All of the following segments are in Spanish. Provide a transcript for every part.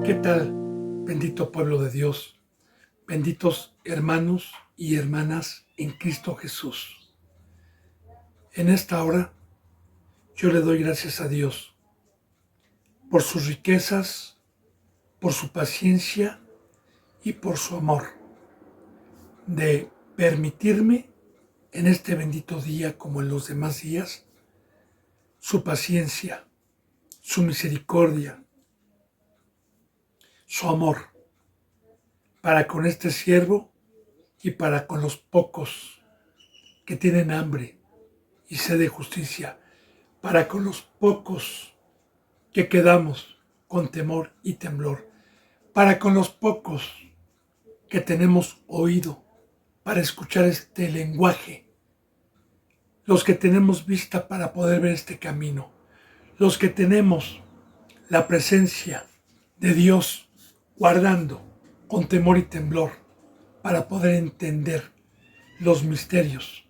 ¿Qué tal, bendito pueblo de Dios, benditos hermanos y hermanas en Cristo Jesús? En esta hora yo le doy gracias a Dios por sus riquezas, por su paciencia y por su amor de permitirme en este bendito día como en los demás días su paciencia, su misericordia, su amor para con este siervo y para con los pocos que tienen hambre y sed de justicia, para con los pocos que quedamos con temor y temblor, para con los pocos que tenemos oído para escuchar este lenguaje, los que tenemos vista para poder ver este camino, los que tenemos la presencia de Dios guardando con temor y temblor para poder entender los misterios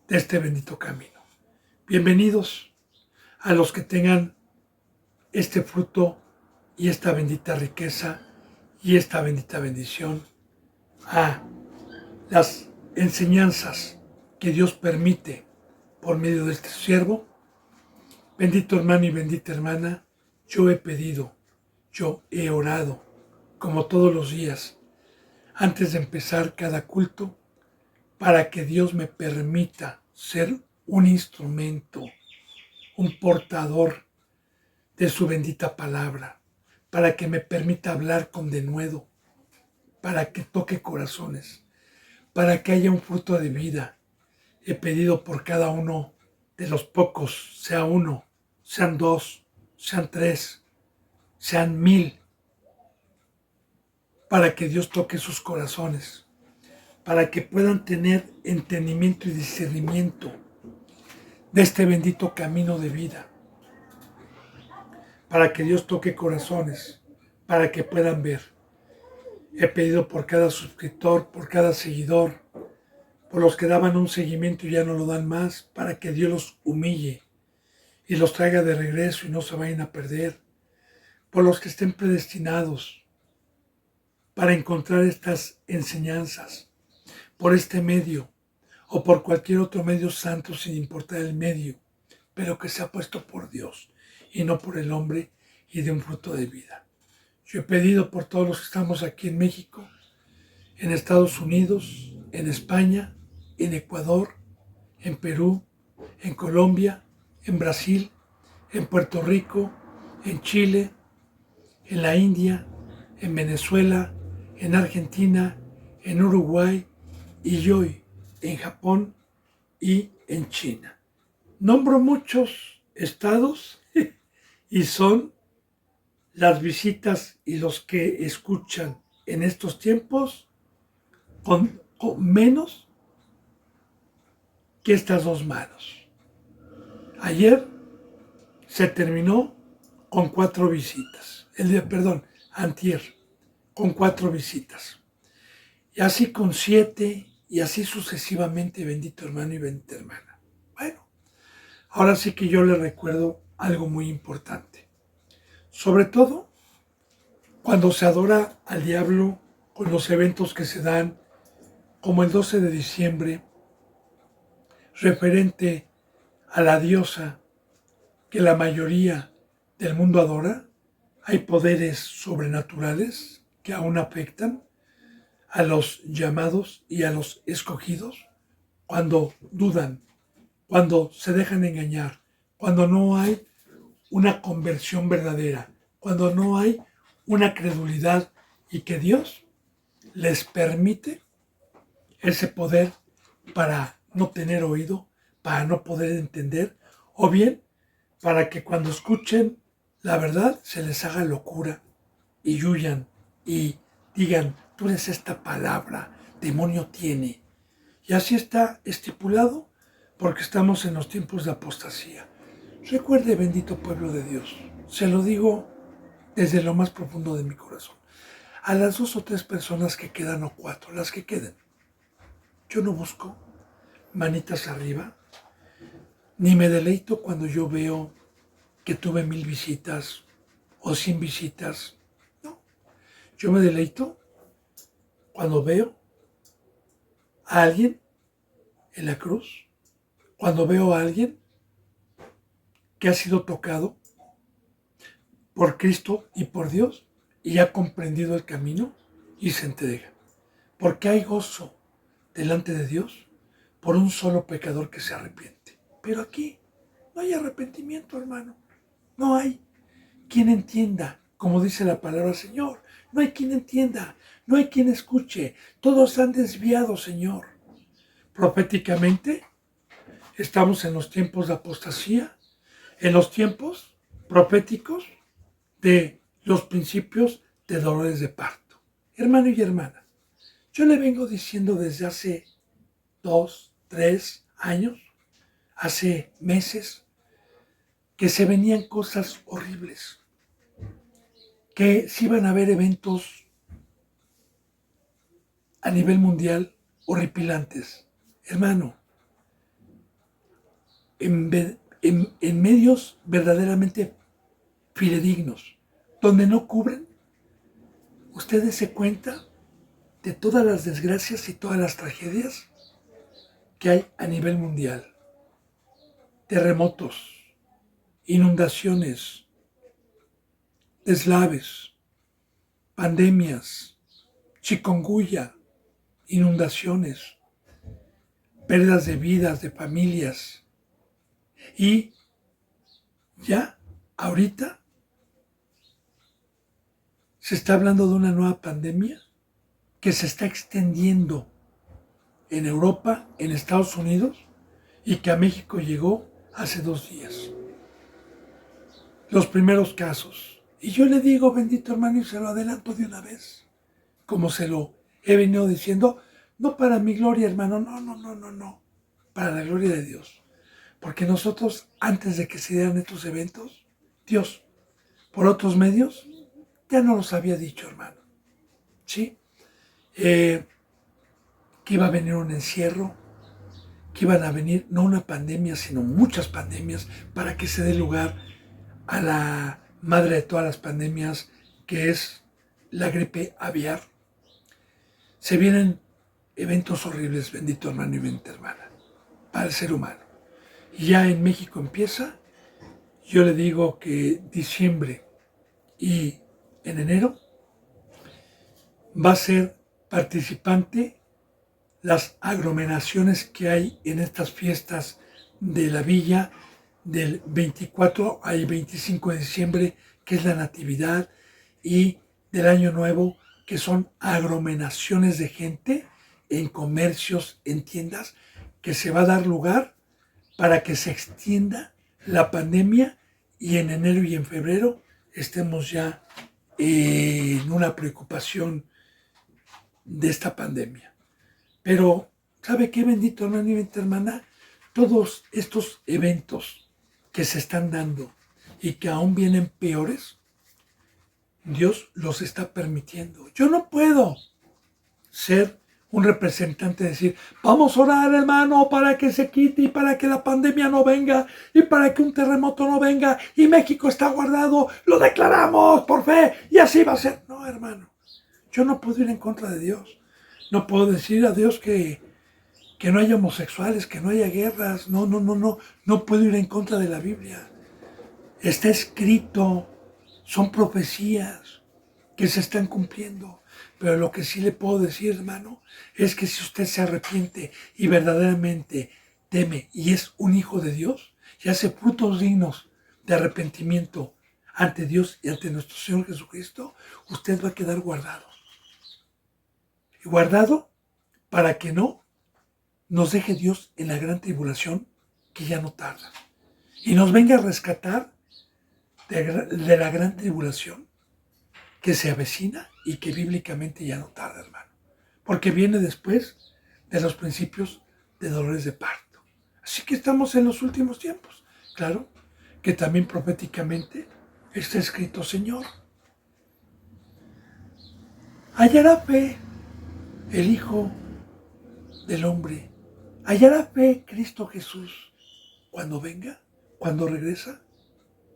de este bendito camino. Bienvenidos a los que tengan este fruto y esta bendita riqueza y esta bendita bendición, a las enseñanzas que Dios permite por medio de este siervo. Bendito hermano y bendita hermana, yo he pedido, yo he orado, como todos los días, antes de empezar cada culto, para que Dios me permita ser un instrumento, un portador de su bendita palabra, para que me permita hablar con denuedo, para que toque corazones, para que haya un fruto de vida. He pedido por cada uno de los pocos, sea uno, sean dos, sean tres, sean 1000, para que Dios toque sus corazones, para que puedan tener entendimiento y discernimiento de este bendito camino de vida, para que Dios toque corazones, para que puedan ver. He pedido por cada suscriptor, por cada seguidor, por los que daban un seguimiento y ya no lo dan más, para que Dios los humille y los traiga de regreso y no se vayan a perder, por los que estén predestinados para encontrar estas enseñanzas, por este medio o por cualquier otro medio santo sin importar el medio, pero que sea puesto por Dios y no por el hombre y de un fruto de vida. Yo he pedido por todos los que estamos aquí en México, en Estados Unidos, en España, en Ecuador, en Perú, en Colombia, en Brasil, en Puerto Rico, en Chile, en la India, en Venezuela, en Argentina, en Uruguay y hoy en Japón y en China. Nombro muchos estados y son las visitas y los que escuchan en estos tiempos con menos que estas dos manos. Ayer se terminó con 4 visitas. Antier, con 4 visitas. Y así con 7 y así sucesivamente, bendito hermano y bendita hermana. Bueno, ahora sí que yo le recuerdo algo muy importante. Sobre todo cuando se adora al diablo con los eventos que se dan, como el 12 de diciembre, referente a la diosa que la mayoría del mundo adora. Hay poderes sobrenaturales que aún afectan a los llamados y a los escogidos cuando dudan, cuando se dejan engañar, cuando no hay una conversión verdadera, cuando no hay una credulidad y que Dios les permite ese poder para no tener oído, para no poder entender, o bien para que cuando escuchen la verdad se les haga locura y huyan y digan, tú eres esta palabra, demonio tiene. Y así está estipulado porque estamos en los tiempos de apostasía. Recuerde, bendito pueblo de Dios, se lo digo desde lo más profundo de mi corazón, a las 2 o 3 personas que quedan o 4, las que queden. Yo no busco manitas arriba, ni me deleito cuando yo veo que tuve 1000 visitas o 100 visitas. No, Yo me deleito cuando veo a alguien en la cruz, cuando veo a alguien que ha sido tocado por Cristo y por Dios y ha comprendido el camino y se entrega. Porque hay gozo delante de Dios por un solo pecador que se arrepiente. Pero aquí no hay arrepentimiento, hermano. No hay quien entienda, como dice la palabra Señor. No hay quien entienda, no hay quien escuche. Todos han desviado, Señor. Proféticamente, estamos en los tiempos de apostasía, en los tiempos proféticos de los principios de dolores de parto. Hermano y hermana, yo le vengo diciendo desde hace 2, 3 años, hace meses, que se venían cosas horribles, que se iban a haber eventos a nivel mundial horripilantes. Hermano, en medios verdaderamente fidedignos, donde no cubren, ustedes se cuenta de todas las desgracias y todas las tragedias que hay a nivel mundial. Terremotos, inundaciones, deslaves, pandemias, chikungunya, inundaciones, pérdidas de vidas, de familias. Y ya ahorita se está hablando de una nueva pandemia que se está extendiendo en Europa, en Estados Unidos, y que a México llegó hace 2 días. Los primeros casos. Y yo le digo, bendito hermano, y se lo adelanto de una vez, como se lo he venido diciendo, no para mi gloria, hermano, no, para la gloria de Dios. Porque nosotros, antes de que se dieran estos eventos, Dios, por otros medios, ya nos los había dicho, hermano. ¿Sí? Que iba a venir un encierro, que iban a venir no una pandemia, sino muchas pandemias, para que se dé lugar a la madre de todas las pandemias, que es la gripe aviar. Se vienen eventos horribles, bendito hermano y bendita hermana, para el ser humano. Y ya en México empieza, yo le digo que diciembre y en enero va a ser participante las aglomeraciones que hay en estas fiestas de la villa del 24 al 25 de diciembre, que es la Natividad, y del Año Nuevo, que son aglomeraciones de gente en comercios, en tiendas, que se va a dar lugar para que se extienda la pandemia y en enero y en febrero estemos ya en una preocupación de esta pandemia. Pero, ¿sabe qué, bendito hermano y bendita hermana? Todos estos eventos que se están dando y que aún vienen peores, Dios los está permitiendo. Yo no puedo ser un representante, decir, vamos a orar, hermano, para que se quite y para que la pandemia no venga y para que un terremoto no venga y México está guardado, lo declaramos por fe y así va a ser. No, hermano, yo no puedo ir en contra de Dios. No puedo decir a Dios que no haya homosexuales, que no haya guerras. No puedo ir en contra de la Biblia. Está escrito, son profecías que se están cumpliendo. Pero lo que sí le puedo decir, hermano, es que si usted se arrepiente y verdaderamente teme y es un hijo de Dios y hace frutos dignos de arrepentimiento ante Dios y ante nuestro Señor Jesucristo, usted va a quedar guardado. Y guardado para que no nos deje Dios en la gran tribulación que ya no tarda. Y nos venga a rescatar de la gran tribulación que se avecina y que bíblicamente ya no tarda, hermano. Porque viene después de los principios de dolores de parto. Así que estamos en los últimos tiempos. Claro que también proféticamente está escrito, Señor, hallará fe el Hijo del Hombre, hallará fe Cristo Jesús cuando venga, cuando regresa.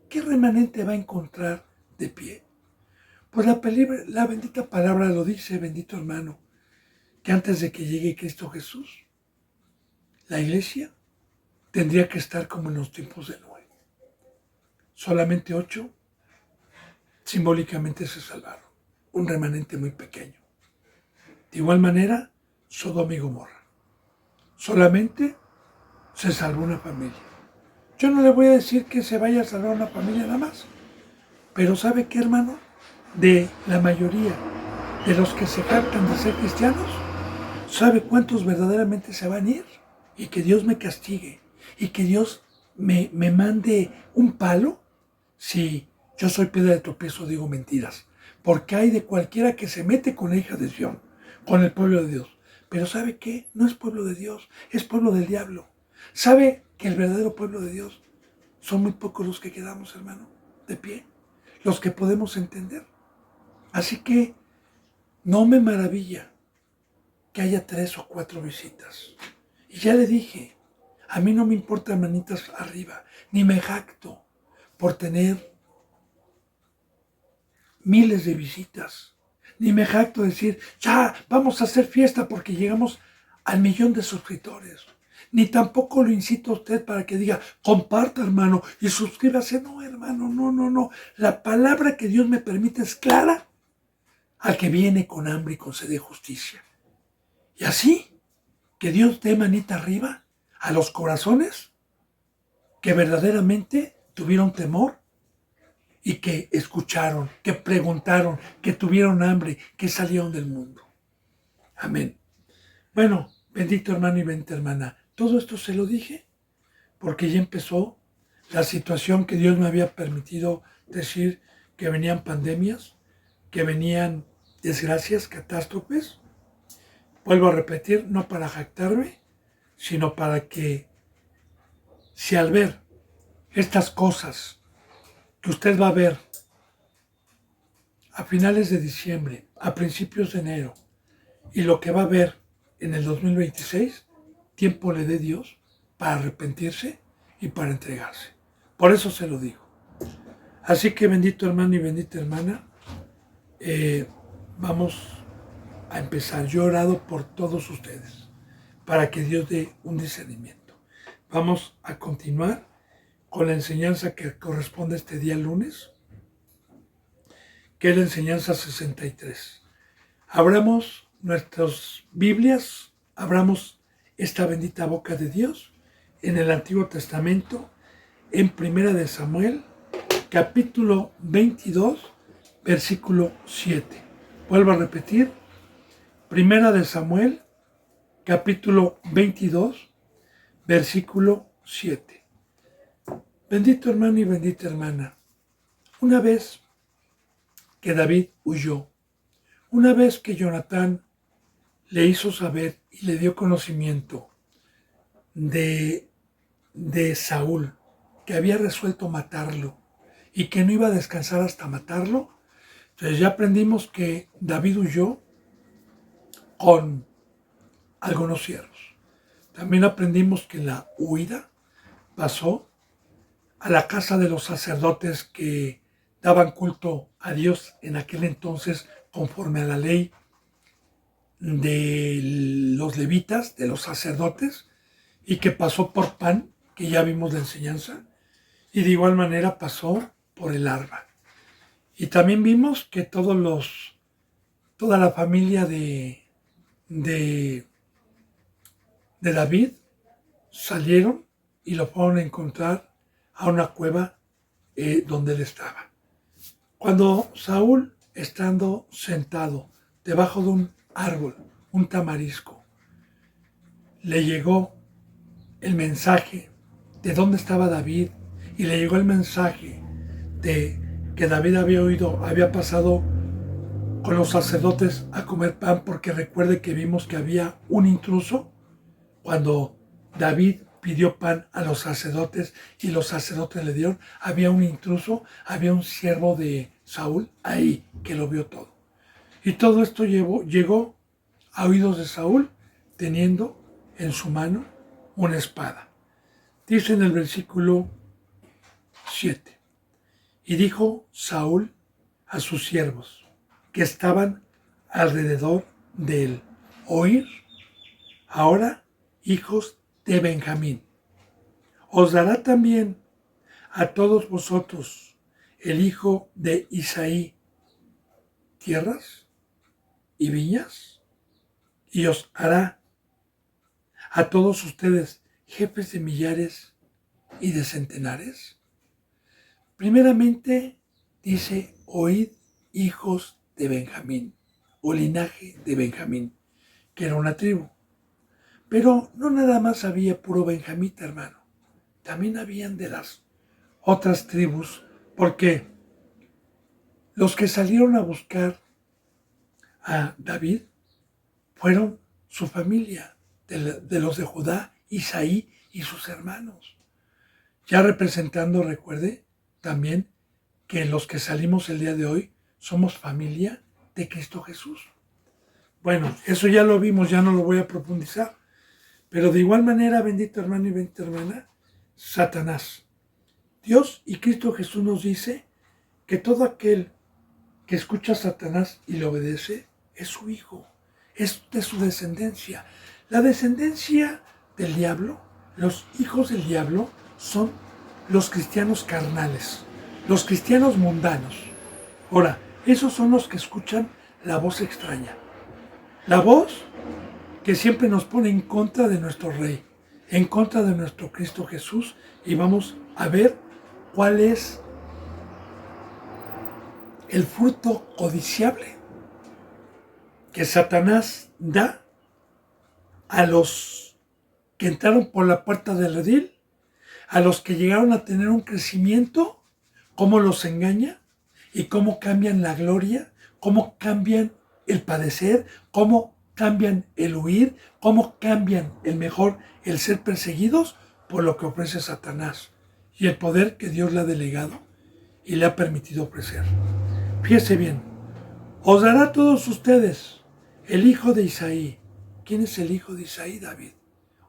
¿Qué remanente va a encontrar de pie? Pues la bendita palabra lo dice, bendito hermano, que antes de que llegue Cristo Jesús, la iglesia tendría que estar como en los tiempos de Noé. Solamente 8 simbólicamente se salvaron, un remanente muy pequeño. De igual manera, Sodoma y Gomorra. Solamente se salvó una familia. Yo no le voy a decir que se vaya a salvar una familia nada más, pero ¿sabe qué, hermano? De la mayoría de los que se jactan de ser cristianos, ¿sabe cuántos verdaderamente se van a ir? Y que Dios me castigue, y que Dios me mande un palo si yo soy piedra de tropiezo, digo mentiras. Porque hay de cualquiera que se mete con la hija de Sión, con el pueblo de Dios. Pero ¿sabe qué? No es pueblo de Dios, es pueblo del diablo. ¿Sabe que el verdadero pueblo de Dios son muy pocos los que quedamos, hermano, de pie? Los que podemos entender. Así que no me maravilla que haya 3 o 4 visitas. Y ya le dije, a mí no me importa manitas arriba, ni me jacto por tener miles de visitas. Ni me jacto de decir, ya, vamos a hacer fiesta porque llegamos al 1,000,000 de suscriptores. Ni tampoco lo incito a usted para que diga, comparta, hermano, y suscríbase. No, hermano, no. La palabra que Dios me permite es clara al que viene con hambre y con sed de justicia. Y así, que Dios dé manita arriba a los corazones que verdaderamente tuvieron temor y que escucharon, que preguntaron, que tuvieron hambre, que salieron del mundo. Amén. Bueno, bendito hermano y bendita hermana, todo esto se lo dije porque ya empezó la situación que Dios me había permitido decir, que venían pandemias, que venían desgracias, catástrofes. Vuelvo a repetir, no para jactarme, sino para que si al ver estas cosas que usted va a ver a finales de diciembre, a principios de enero, y lo que va a ver en el 2026, tiempo le dé Dios para arrepentirse y para entregarse. Por eso se lo digo. Así que bendito hermano y bendita hermana, vamos a empezar. Yo he orado por todos ustedes para que Dios dé un discernimiento. Vamos a continuar con la enseñanza que corresponde este día lunes, que es la enseñanza 63. Abramos nuestras Biblias, abramos esta bendita boca de Dios en el Antiguo Testamento, en Primera de Samuel, capítulo 22, versículo 7. Vuelvo a repetir, Primera de Samuel, capítulo 22, versículo 7. Bendito hermano y bendita hermana, una vez que David huyó, una vez que Jonatán le hizo saber y le dio conocimiento de Saúl, que había resuelto matarlo y que no iba a descansar hasta matarlo, entonces ya aprendimos que David huyó con algunos siervos. También aprendimos que en la huida pasó a la casa de los sacerdotes que daban culto a Dios en aquel entonces conforme a la ley de los levitas, de los sacerdotes, y que pasó por pan, que ya vimos la enseñanza, y de igual manera pasó por el arba. Y también vimos que toda la familia de David salieron y lo fueron a encontrar a una cueva donde él estaba. Cuando Saúl, estando sentado debajo de un árbol, un tamarisco, le llegó el mensaje de dónde estaba David y le llegó el mensaje de que David había pasado con los sacerdotes a comer pan, porque recuerde que vimos que había un intruso cuando David pidió pan a los sacerdotes y los sacerdotes le dieron. Había un intruso, había un siervo de Saúl ahí que lo vio todo. Y todo esto llegó a oídos de Saúl teniendo en su mano una espada. Dice en el versículo 7, y dijo Saúl a sus siervos, que estaban alrededor de él. Oír, ahora, hijos de Benjamín. Os dará también a todos vosotros el hijo de Isaí tierras y viñas, y os hará a todos ustedes jefes de millares y de centenares. Primeramente dice, oíd hijos de Benjamín, o linaje de Benjamín, que era una tribu. Pero no nada más había puro benjamita, hermano. También habían de las otras tribus, porque los que salieron a buscar a David fueron su familia, de los de Judá, Isaí y sus hermanos. Ya representando, recuerde, también que los que salimos el día de hoy somos familia de Cristo Jesús. Bueno, eso ya lo vimos, ya no lo voy a profundizar. Pero de igual manera, bendito hermano y bendita hermana, Satanás. Dios y Cristo Jesús nos dice que todo aquel que escucha a Satanás y le obedece es su hijo, es de su descendencia. La descendencia del diablo, los hijos del diablo, son los cristianos carnales, los cristianos mundanos. Ahora, esos son los que escuchan la voz extraña. La voz que siempre nos pone en contra de nuestro Rey, en contra de nuestro Cristo Jesús, y vamos a ver cuál es el fruto codiciable que Satanás da a los que entraron por la puerta del redil, a los que llegaron a tener un crecimiento, cómo los engaña y cómo cambian la gloria, cómo cambian el padecer, cómo cambian el huir, cómo cambian el ser perseguidos por lo que ofrece Satanás y el poder que Dios le ha delegado y le ha permitido ofrecer. Fíjese bien, os dará a todos ustedes el hijo de Isaí. ¿Quién es el hijo de Isaí? David.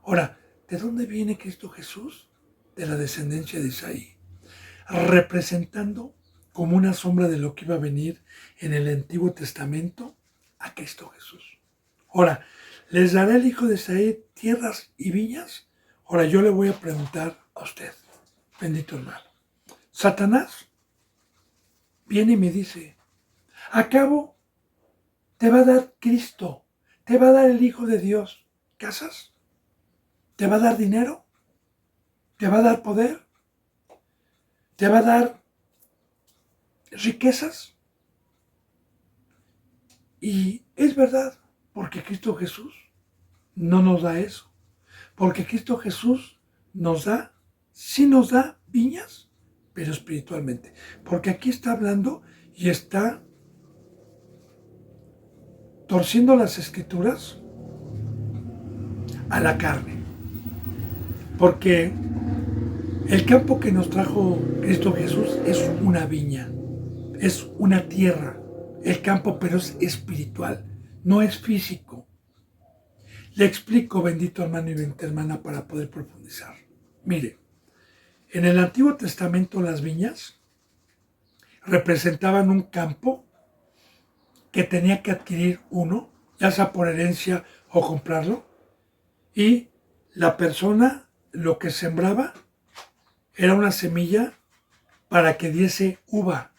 Ahora, ¿de dónde viene Cristo Jesús? De la descendencia de Isaí, representando como una sombra de lo que iba a venir en el Antiguo Testamento a Cristo Jesús. Ahora, ¿les dará el hijo de Isaí tierras y viñas? Ahora yo le voy a preguntar a usted, bendito hermano. Satanás viene y me dice, ¿acabo te va a dar Cristo? ¿Te va a dar el Hijo de Dios casas? ¿Te va a dar dinero? ¿Te va a dar poder? ¿Te va a dar riquezas? Y es verdad, porque Cristo Jesús no nos da eso. Porque Cristo Jesús sí nos da viñas, pero espiritualmente. Porque aquí está hablando y está torciendo las escrituras a la carne. Porque el campo que nos trajo Cristo Jesús es una viña, es una tierra. El campo, pero es espiritual, no es físico. Le explico, bendito hermano y bendita hermana, para poder profundizar. Mire, en el Antiguo Testamento las viñas representaban un campo que tenía que adquirir uno, ya sea por herencia o comprarlo, y la persona lo que sembraba era una semilla para que diese uva,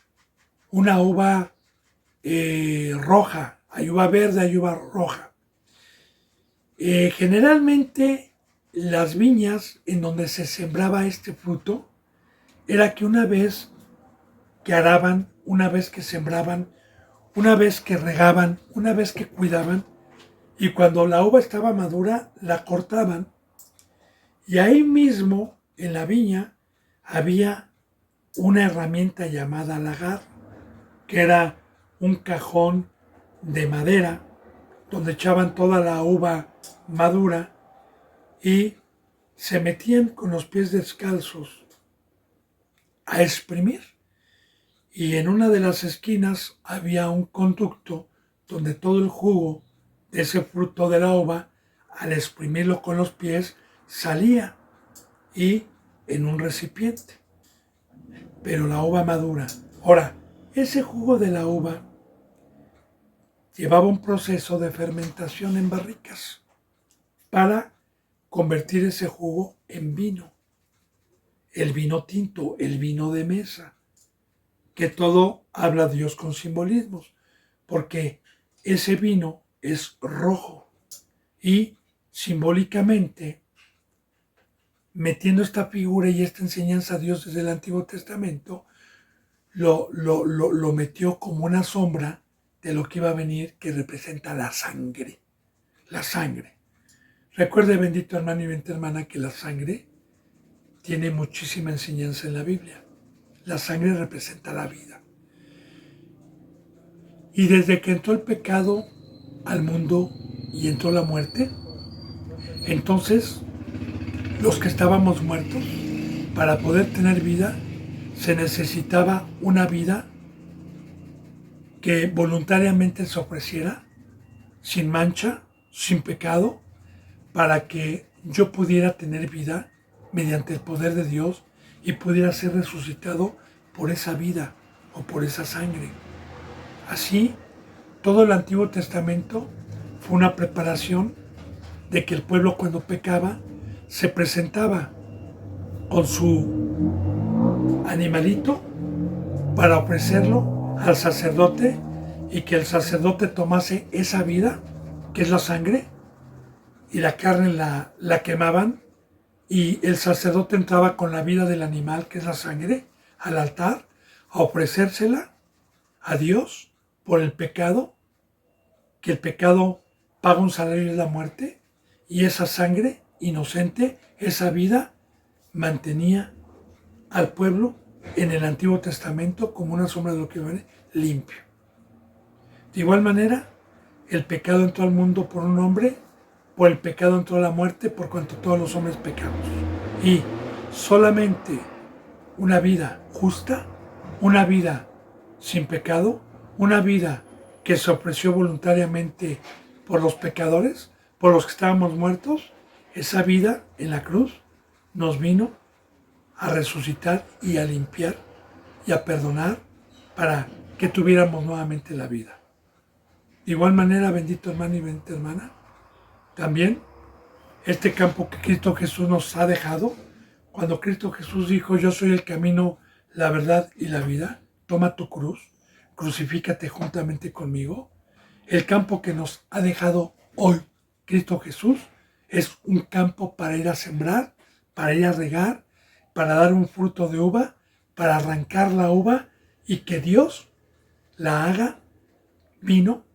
una uva roja, hay uva verde, hay uva roja. Generalmente las viñas en donde se sembraba este fruto era que una vez que araban, una vez que sembraban, una vez que regaban, una vez que cuidaban, y cuando la uva estaba madura la cortaban, y ahí mismo en la viña había una herramienta llamada lagar, que era un cajón de madera donde echaban toda la uva madura y se metían con los pies descalzos a exprimir. Y en una de las esquinas había un conducto donde todo el jugo de ese fruto de la uva, al exprimirlo con los pies, salía y en un recipiente. Pero la uva madura. Ahora, ese jugo de la uva llevaba un proceso de fermentación en barricas para convertir ese jugo en vino. El vino tinto, el vino de mesa, que todo habla a Dios con simbolismos, porque ese vino es rojo y simbólicamente, metiendo esta figura y esta enseñanza a Dios desde el Antiguo Testamento, lo metió como una sombra de lo que iba a venir, que representa la sangre. La sangre. Recuerde, bendito hermano y bendita hermana, que la sangre tiene muchísima enseñanza en la Biblia. La sangre representa la vida. Y desde que entró el pecado al mundo y entró la muerte, entonces los que estábamos muertos, para poder tener vida, se necesitaba una vida que voluntariamente se ofreciera, sin mancha, sin pecado, para que yo pudiera tener vida mediante el poder de Dios y pudiera ser resucitado por esa vida o por esa sangre. Así, todo el Antiguo Testamento fue una preparación de que el pueblo, cuando pecaba, se presentaba con su animalito para ofrecerlo al sacerdote, y que el sacerdote tomase esa vida, que es la sangre, y la carne la quemaban, y el sacerdote entraba con la vida del animal, que es la sangre, al altar, a ofrecérsela a Dios por el pecado, que el pecado paga un salario, de la muerte, y esa sangre inocente, esa vida, mantenía al pueblo en el Antiguo Testamento como una sombra de lo que viene, limpio. De igual manera, el pecado entró al mundo por un hombre, por el pecado entró la muerte, por cuanto todos los hombres pecamos. Y solamente una vida justa, una vida sin pecado, una vida que se ofreció voluntariamente por los pecadores, por los que estábamos muertos, esa vida en la cruz nos vino a resucitar y a limpiar y a perdonar para que tuviéramos nuevamente la vida. De igual manera, bendito hermano y bendita hermana, también este campo que Cristo Jesús nos ha dejado, cuando Cristo Jesús dijo: yo soy el camino, la verdad y la vida, toma tu cruz, crucifícate juntamente conmigo. El campo que nos ha dejado hoy Cristo Jesús es un campo para ir a sembrar, para ir a regar, para dar un fruto de uva, para arrancar la uva y que Dios la haga vino,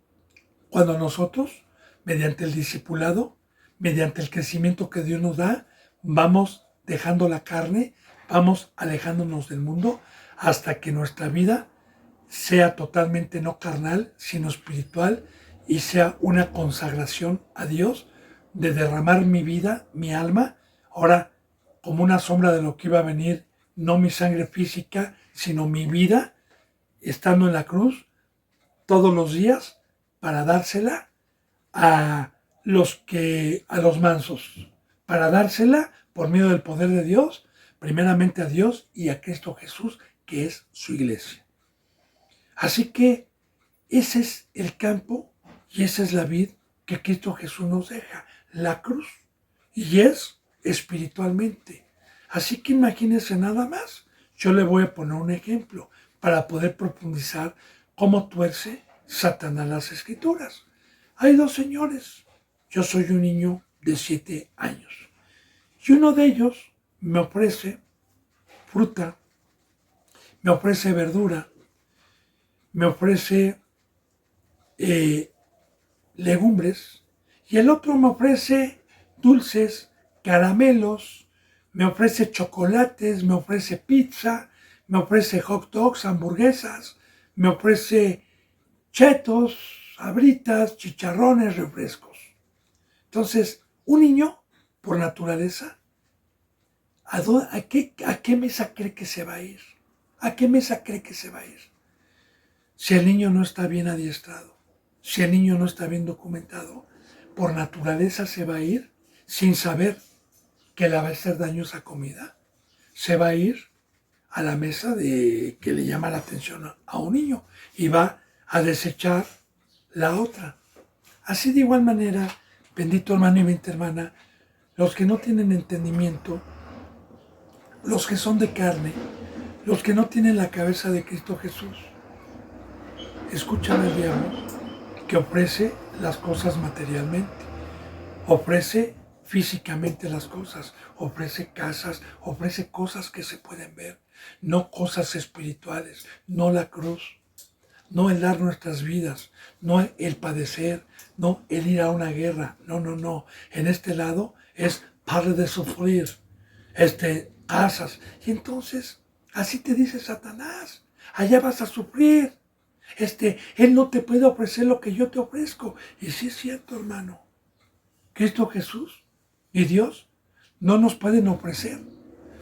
cuando nosotros, mediante el discipulado, mediante el crecimiento que Dios nos da, vamos dejando la carne, vamos alejándonos del mundo hasta que nuestra vida sea totalmente no carnal, sino espiritual, y sea una consagración a Dios, de derramar mi vida, mi alma, ahora como una sombra de lo que iba a venir, no mi sangre física, sino mi vida, estando en la cruz todos los días, para dársela a los mansos, para dársela por medio del poder de Dios, primeramente a Dios y a Cristo Jesús, que es su iglesia. Así que ese es el campo y esa es la vid que Cristo Jesús nos deja, la cruz, y es espiritualmente. Así que imagínense nada más. Yo le voy a poner un ejemplo para poder profundizar cómo tuerce Satanás las Escrituras. Hay dos señores. Yo soy un niño de 7 años. Y uno de ellos me ofrece fruta, me ofrece verdura, me ofrece legumbres, y el otro me ofrece dulces, caramelos, me ofrece chocolates, me ofrece pizza, me ofrece hot dogs, hamburguesas, me ofrece chetos, sabritas, chicharrones, refrescos. Entonces, un niño, por naturaleza, ¿a qué mesa cree que se va a ir? ¿A qué mesa cree que se va a ir? Si el niño no está bien adiestrado, si el niño no está bien documentado, por naturaleza se va a ir sin saber que le va a hacer daño esa comida. Se va a ir a la mesa que le llama la atención a un niño y va a desechar la otra. Así de igual manera, bendito hermano y bendita hermana, los que no tienen entendimiento, los que son de carne, los que no tienen la cabeza de Cristo Jesús, escuchan al diablo que ofrece las cosas materialmente, ofrece físicamente las cosas, ofrece casas, ofrece cosas que se pueden ver, no cosas espirituales, no la cruz, no el dar nuestras vidas, no el padecer, no el ir a una guerra, no. En este lado es padre de sufrir, casas. Y entonces, así te dice Satanás, allá vas a sufrir. Él no te puede ofrecer lo que yo te ofrezco. Y sí es cierto, hermano. Cristo Jesús y Dios no nos pueden ofrecer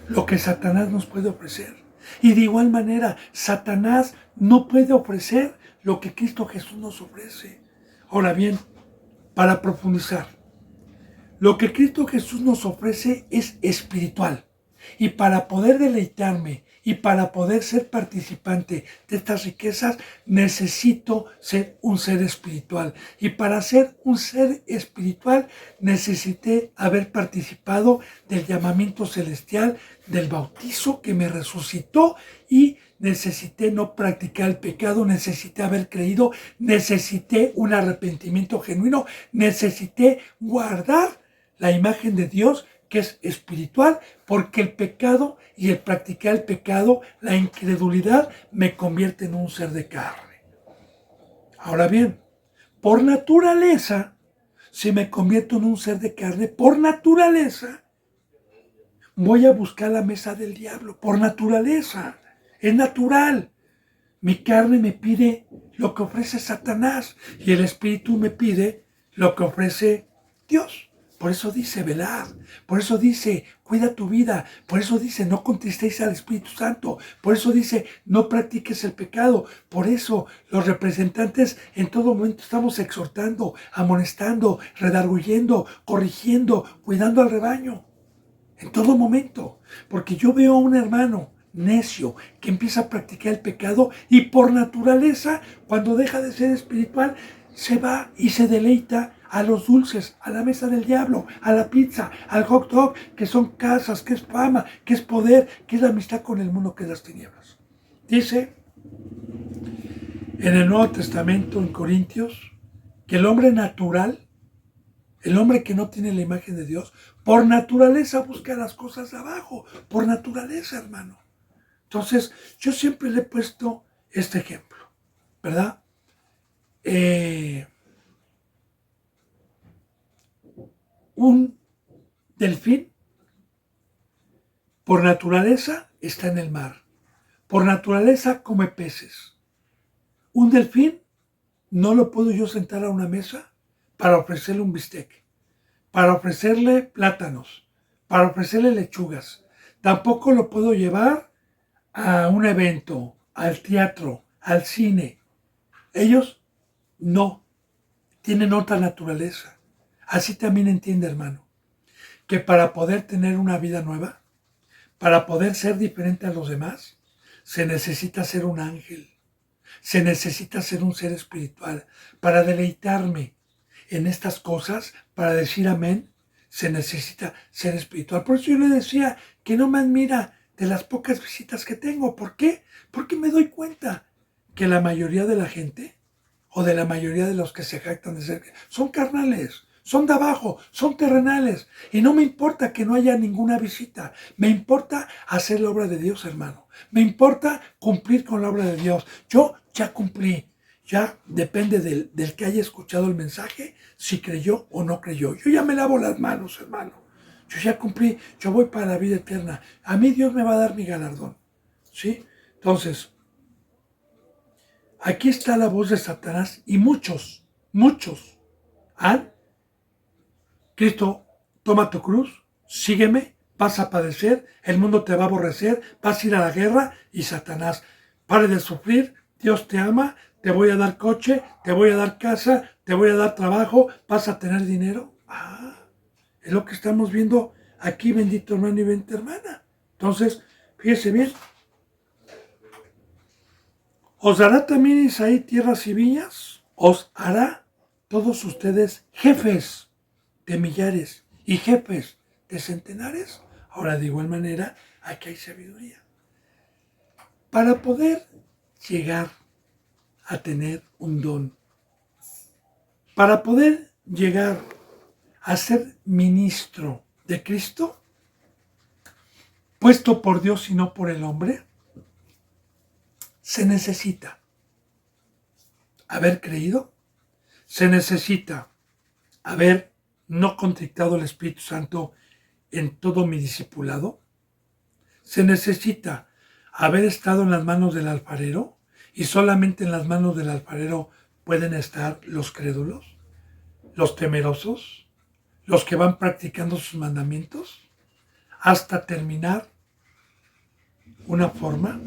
lo que Satanás nos puede ofrecer. Y de igual manera, Satanás no puede ofrecer lo que Cristo Jesús nos ofrece. Ahora bien, para profundizar, lo que Cristo Jesús nos ofrece es espiritual. Y para poder deleitarme y para poder ser participante de estas riquezas, necesito ser un ser espiritual. Y para ser un ser espiritual, necesité haber participado del llamamiento celestial, del bautizo que me resucitó, y necesité no practicar el pecado, necesité haber creído, necesité un arrepentimiento genuino, necesité guardar la imagen de Dios, que es espiritual, porque el pecado y el practicar el pecado, la incredulidad, me convierte en un ser de carne. Ahora bien, por naturaleza, si me convierto en un ser de carne, por naturaleza, voy a buscar la mesa del diablo, por naturaleza, es natural. Mi carne me pide lo que ofrece Satanás y el espíritu me pide lo que ofrece Dios. Por eso dice velar, por eso dice cuida tu vida, por eso dice no contristéis al Espíritu Santo, por eso dice no practiques el pecado. Por eso los representantes en todo momento estamos exhortando, amonestando, redarguyendo, corrigiendo, cuidando al rebaño. En todo momento, porque yo veo a un hermano necio que empieza a practicar el pecado y por naturaleza, cuando deja de ser espiritual, se va y se deleita a los dulces, a la mesa del diablo, a la pizza, al hot dog, que son casas, que es fama, que es poder, que es la amistad con el mundo, que es las tinieblas. Dice en el Nuevo Testamento, en Corintios, que el hombre natural, el hombre que no tiene la imagen de Dios, por naturaleza busca las cosas de abajo, por naturaleza, hermano. Entonces, yo siempre le he puesto este ejemplo, ¿verdad? Un delfín, por naturaleza, está en el mar. Por naturaleza, come peces. Un delfín no lo puedo yo sentar a una mesa para ofrecerle un bistec, para ofrecerle plátanos, para ofrecerle lechugas. Tampoco lo puedo llevar a un evento, al teatro, al cine. Ellos no, tienen otra naturaleza. Así también entiende, hermano, que para poder tener una vida nueva, para poder ser diferente a los demás, se necesita ser un ángel, se necesita ser un ser espiritual. Para deleitarme en estas cosas, para decir amén, se necesita ser espiritual. Por eso yo le decía que no me admira de las pocas visitas que tengo. ¿Por qué? Porque me doy cuenta que la mayoría de la gente, o de la mayoría de los que se jactan de ser, son carnales, son de abajo, son terrenales. Y no me importa que no haya ninguna visita. Me importa hacer la obra de Dios, hermano. Me importa cumplir con la obra de Dios. Yo ya cumplí. Ya depende del que haya escuchado el mensaje, si creyó o no creyó. Yo ya me lavo las manos, hermano. Yo ya cumplí. Yo voy para la vida eterna. A mí Dios me va a dar mi galardón. ¿Sí? Entonces, aquí está la voz de Satanás y muchos han: Cristo, toma tu cruz, sígueme, vas a padecer, el mundo te va a aborrecer, vas a ir a la guerra, y Satanás, pare de sufrir, Dios te ama, te voy a dar coche, te voy a dar casa, te voy a dar trabajo, vas a tener dinero. Es lo que estamos viendo aquí, bendito hermano y bendita hermana. Entonces, fíjese bien. ¿Os dará también Isaí tierras y viñas? os hará todos ustedes jefes de millares y jefes de centenares. Ahora, de igual manera, aquí hay sabiduría. Para poder llegar a tener un don, para poder llegar a ser ministro de Cristo, puesto por Dios y no por el hombre, se necesita haber creído, se necesita haber no contrictado el Espíritu Santo en todo mi discipulado, se necesita haber estado en las manos del alfarero y solamente en las manos del alfarero pueden estar los crédulos, los temerosos, los que van practicando sus mandamientos, hasta terminar una forma,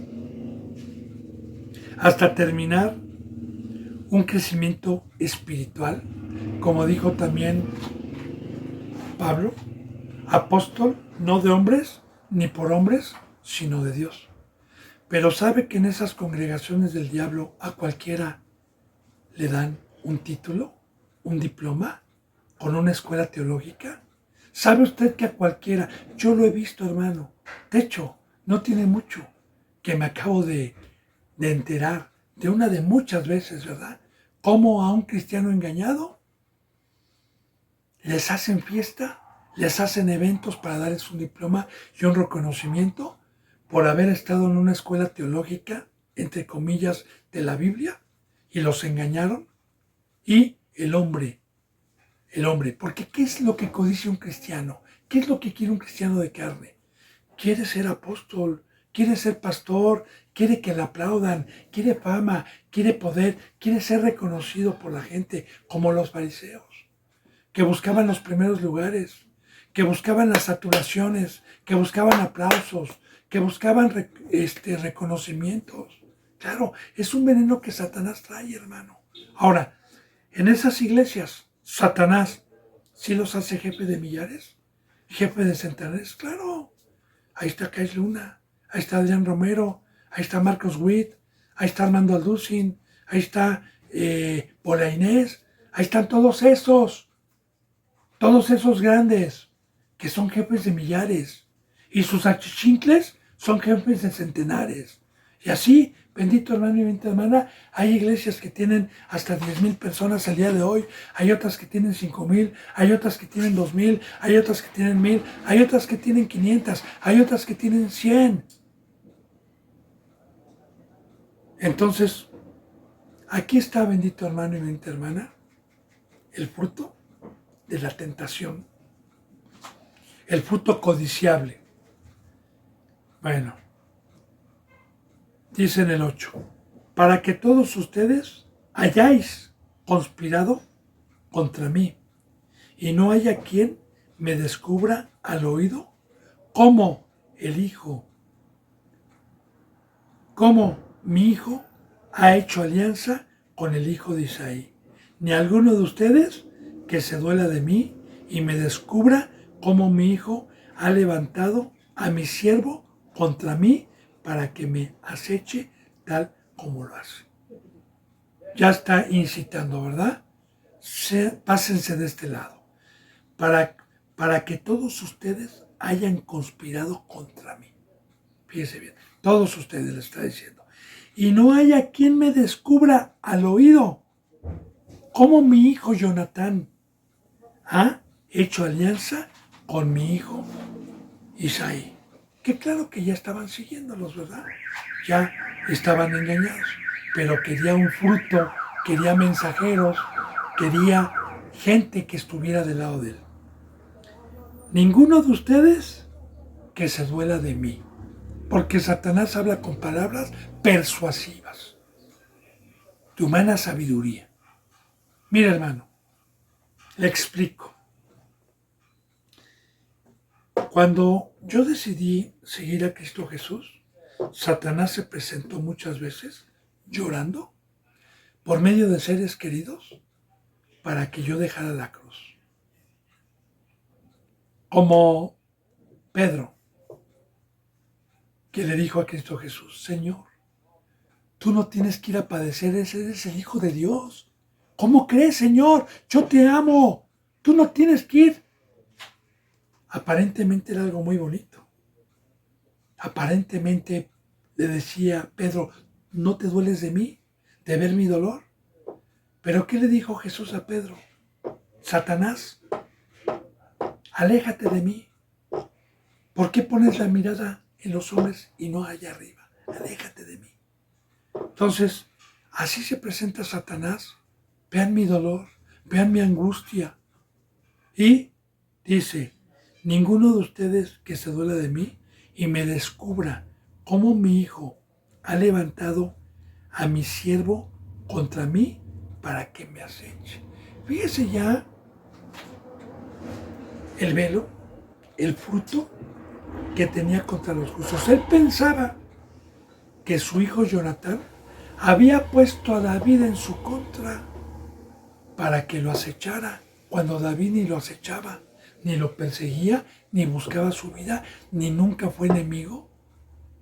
hasta terminar un crecimiento espiritual, como dijo también Pablo, apóstol no de hombres ni por hombres, sino de Dios. Pero sabe que en esas congregaciones del diablo a cualquiera le dan un título, un diploma, con una escuela teológica. ¿Sabe usted que a cualquiera, yo lo he visto, hermano, de hecho, no tiene mucho que me acabo de enterar de una de muchas veces, ¿verdad? Cómo a un cristiano engañado les hacen fiesta, les hacen eventos para darles un diploma y un reconocimiento por haber estado en una escuela teológica, entre comillas, de la Biblia, y los engañaron. Y el hombre, porque ¿qué es lo que codicia un cristiano? ¿Qué es lo que quiere un cristiano de carne? Quiere ser apóstol, quiere ser pastor, quiere que le aplaudan, quiere fama, quiere poder, quiere ser reconocido por la gente, como los fariseos, que buscaban los primeros lugares, que buscaban las saturaciones, que buscaban aplausos, que buscaban reconocimientos. Claro, es un veneno que Satanás trae, hermano. Ahora, en esas iglesias, Satanás sí los hace jefe de millares, jefe de centenares, claro. Ahí está Kais Luna, ahí está Adrián Romero, ahí está Marcos Witt, ahí está Armando Alducin, ahí está Paula Inés, ahí están todos esos grandes que son jefes de millares y sus achichincles son jefes de centenares. Y así, bendito hermano y bendita hermana, hay iglesias que tienen hasta 10,000 personas al día de hoy, hay otras que tienen 5,000, hay otras que tienen 2,000, hay otras que tienen 1,000, hay otras que tienen 500, hay otras que tienen 100. Entonces, aquí está, bendito hermano y bendita hermana, el fruto de la tentación, el fruto codiciable. Bueno, dice en el 8, para que todos ustedes hayáis conspirado contra mí y no haya quien me descubra al oído cómo mi hijo ha hecho alianza con el hijo de Isaí, ni alguno de ustedes que se duela de mí y me descubra cómo mi hijo ha levantado a mi siervo contra mí para que me aceche tal como lo hace. Ya está incitando, ¿verdad? Pásense de este lado, para que todos ustedes hayan conspirado contra mí. Fíjense bien, todos ustedes le está diciendo. Y no haya quien me descubra al oído cómo mi hijo Jonatán ha hecho alianza con mi hijo Isaí. Que claro que ya estaban siguiéndolos, ¿verdad? Ya estaban engañados, pero quería un fruto, quería mensajeros, quería gente que estuviera del lado de él. Ninguno de ustedes que se duela de mí, porque Satanás habla con palabras persuasivas, de humana sabiduría. Mira, hermano, le explico. Cuando yo decidí seguir a Cristo Jesús, Satanás se presentó muchas veces llorando por medio de seres queridos para que yo dejara la cruz. Como Pedro, que le dijo a Cristo Jesús, Señor, tú no tienes que ir a padecer, ese eres el Hijo de Dios. ¿Cómo crees, Señor? Yo te amo. Tú no tienes que ir. Aparentemente era algo muy bonito. Aparentemente le decía Pedro, ¿no te dueles de mí? ¿De ver mi dolor? Pero ¿qué le dijo Jesús a Pedro? Satanás, aléjate de mí. ¿Por qué pones la mirada en los hombres y no allá arriba? Aléjate de mí. Entonces, así se presenta Satanás. Vean mi dolor, vean mi angustia. Y dice, ninguno de ustedes que se duela de mí y me descubra cómo mi hijo ha levantado a mi siervo contra mí para que me aceche. Fíjese ya el velo, el fruto que tenía contra los justos. Él pensaba que su hijo Jonatán había puesto a David en su contra para que lo acechara, cuando David ni lo acechaba, ni lo perseguía, ni buscaba su vida, ni nunca fue enemigo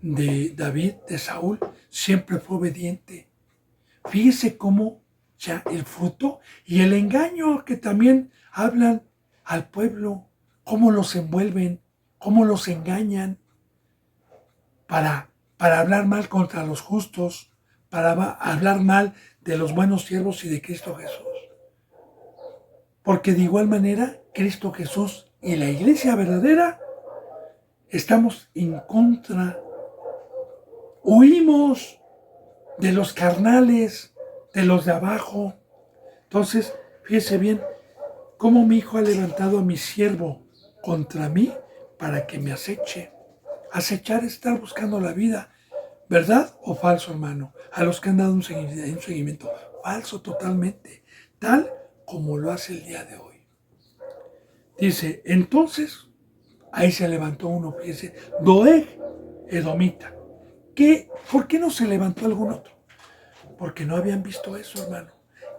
de David, de Saúl, siempre fue obediente. Fíjese cómo ya el fruto y el engaño que también hablan al pueblo, cómo los envuelven, cómo los engañan para hablar mal contra los justos, para hablar mal de los buenos siervos y de Cristo Jesús. Porque de igual manera, Cristo Jesús y la iglesia verdadera estamos en contra. Huimos de los carnales, de los de abajo. Entonces, fíjese bien, cómo mi hijo ha levantado a mi siervo contra mí para que me aceche. Acechar es estar buscando la vida. ¿Verdad o falso, hermano? A los que han dado un seguimiento. Falso totalmente. Tal como lo hace el día de hoy. Dice, entonces, ahí se levantó uno, fíjese, Doeg, edomita. ¿Por qué no se levantó algún otro? Porque no habían visto eso, hermano.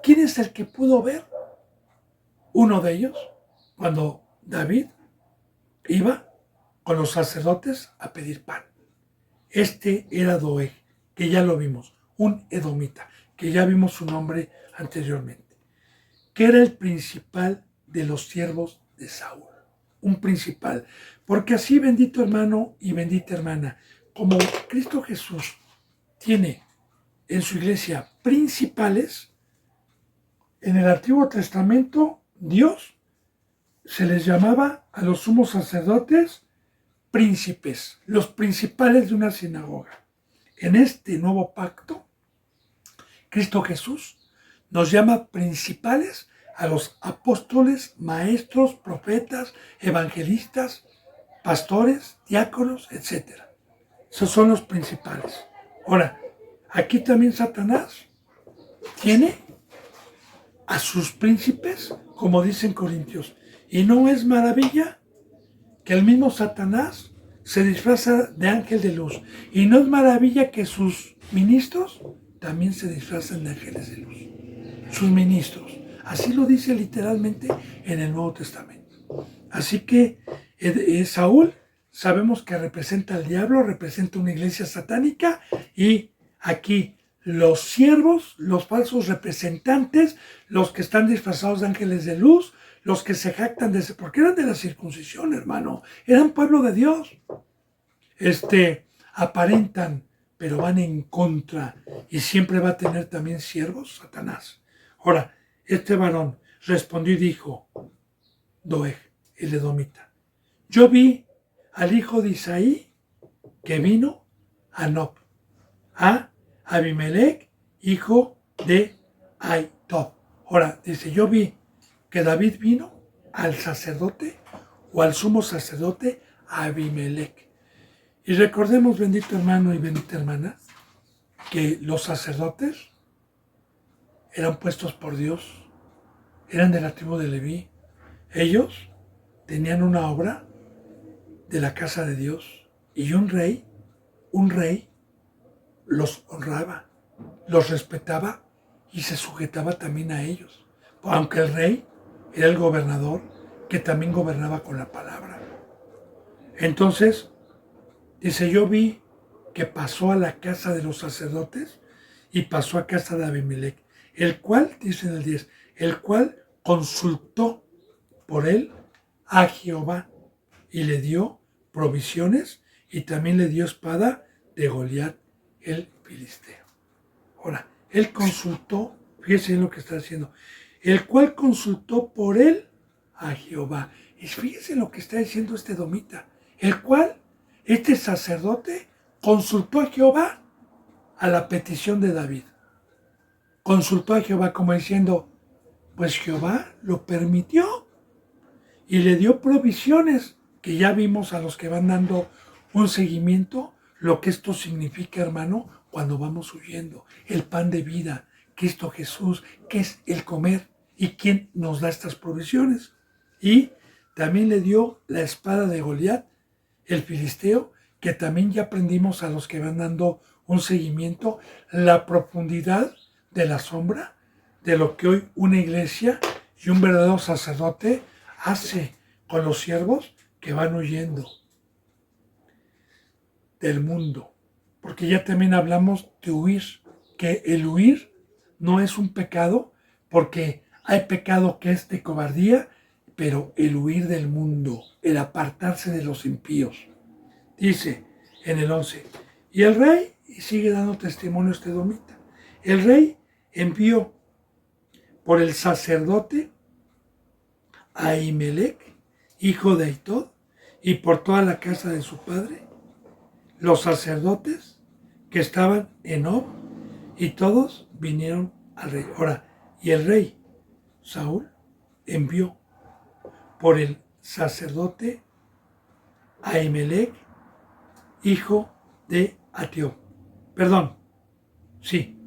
¿Quién es el que pudo ver? Uno de ellos, cuando David iba con los sacerdotes a pedir pan. Este era Doeg, que ya lo vimos, un edomita, que ya vimos su nombre anteriormente, que era el principal de los siervos de Saúl, un principal, porque así, bendito hermano y bendita hermana, como Cristo Jesús tiene en su iglesia principales, en el Antiguo Testamento Dios se les llamaba a los sumos sacerdotes príncipes, los principales de una sinagoga. En este nuevo pacto, Cristo Jesús nos llama principales a los apóstoles, maestros, profetas, evangelistas, pastores, diáconos, etc. Esos son los principales. Ahora, aquí también Satanás tiene a sus príncipes, como dicen Corintios, y no es maravilla que el mismo Satanás se disfraza de ángel de luz. Y no es maravilla que sus ministros también se disfrazan de ángeles de luz. Sus ministros. Así lo dice literalmente en el Nuevo Testamento. Así que Saúl sabemos que representa al diablo, representa una iglesia satánica, y aquí los siervos, los falsos representantes, los que están disfrazados de ángeles de luz, los que se jactan de ese, porque eran de la circuncisión, hermano, eran pueblo de Dios. Aparentan, pero van en contra, y siempre va a tener también siervos, Satanás. Ahora, este varón respondió y dijo, Doeg, el edomita, yo vi al hijo de Isaí que vino a Nob, a Abimelech, hijo de Aitob. Ahora, dice, yo vi que David vino al sacerdote o al sumo sacerdote Abimelech. Y recordemos, bendito hermano y bendita hermana, que los sacerdotes eran puestos por Dios, eran de la tribu de Leví. Ellos tenían una obra de la casa de Dios, y un rey los honraba, los respetaba y se sujetaba también a ellos, aunque el rey era el gobernador que también gobernaba con la palabra. Entonces, dice, yo vi que pasó a la casa de los sacerdotes y pasó a casa de Abimelech. el cual, dice en el 10, el cual consultó por él a Jehová y le dio provisiones y también le dio espada de Goliat el filisteo. Ahora, él consultó, fíjense en lo que está haciendo, el cual consultó por él a Jehová. Y fíjense lo que está diciendo este domita, el cual, este sacerdote, consultó a Jehová a la petición de David. Consultó a Jehová como diciendo, pues Jehová lo permitió y le dio provisiones, que ya vimos a los que van dando un seguimiento, lo que esto significa, hermano, cuando vamos huyendo. El pan de vida, Cristo Jesús, que es el comer y quién nos da estas provisiones. Y también le dio la espada de Goliat, el filisteo, que también ya aprendimos a los que van dando un seguimiento, la profundidad de la sombra de lo que hoy una iglesia y un verdadero sacerdote hace con los siervos que van huyendo del mundo. Porque ya también hablamos de huir, que el huir no es un pecado, porque hay pecado que es de cobardía, pero el huir del mundo, el apartarse de los impíos. Dice en el 11, y el rey, y sigue dando testimonio este domita, el rey envió por el sacerdote Ahimelech, hijo de Aitod, y por toda la casa de su padre, los sacerdotes que estaban en Nob, y todos vinieron al rey. Ahora, y el rey Saúl envió por el sacerdote Ahimelech, hijo de Atió. Perdón, sí,